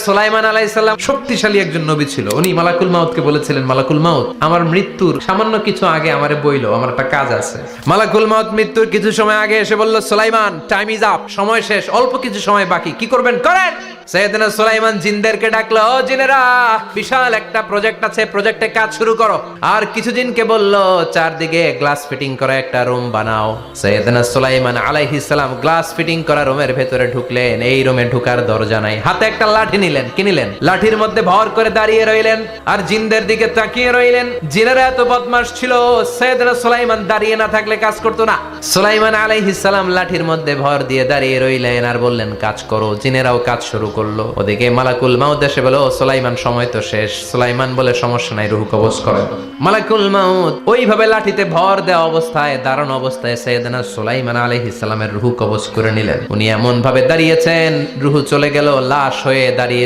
সুলাইমান আলাইহিস সালাম শক্তিশালী একজন নবী ছিল। উনি মালাকুল মাউতকে বলেছিলেন, মালাকুল মাউত, আমার মৃত্যুর সামান্য কিছু আগে আমারে বইলো, আমার একটা কাজ আছে। মালাকুল মাউত মৃত্যুর কিছু সময় আগে এসে বলল, সুলাইমান, টাইম ইজ আপ, সময় শেষ, অল্প কিছু সময় বাকি, কি করবেন করেন। সাইয়েদনা সুলাইমান জিনদেরকে ডাকলো, ও জিনেরা, বিশাল একটা প্রজেক্ট আছে, প্রজেক্টে কাজ শুরু করো। আর কিছু জিনকে বলল, চারদিকে গ্লাস ফিটিং করা একটা রুম বানাও। সাইয়েদনা সুলাইমান আলাইহিস সালাম গ্লাস ফিটিং করা রুমের ভেতরে ঢুকলেন। এই রুমে ঢুকার দরজা নাই, হাতে একটা লাঠি নিলেন। কি নিলেন? লাঠির মধ্যে ভর করে দাঁড়িয়ে রইলেন আর জিনদের দিকে তাকিয়ে রইলেন। জিনেরা এত বদমাশ ছিল, সাইয়েদনা সুলাইমান দাঁড়িয়ে না থাকলে কাজ করতো না। সুলাইমান আলাইহিস সালাম লাঠির মধ্যে ভর দিয়ে দাঁড়িয়ে রইলেন আর বললেন, কাজ করো। জিনেরাও কাজ শুরু করলো। ওদিকে মালাকুল মাউত এসে বলে, ও সুলাইমান, সময় তো শেষ। সুলাইমান বলে, সমস্যা নাই, রূহ কবজ করেন। মালাকুল মাউত ওইভাবে লাঠিতে ভর দেওয়া অবস্থায়, দাঁড়ানো অবস্থায় সাইয়েদনা সুলাইমান আলাইহিস সালামের রূহ কবজ করে নিলেন। উনি এমন ভাবে দাঁড়িয়েছেন, রূহ চলে গেল, লাশ হয়ে দাঁড়িয়ে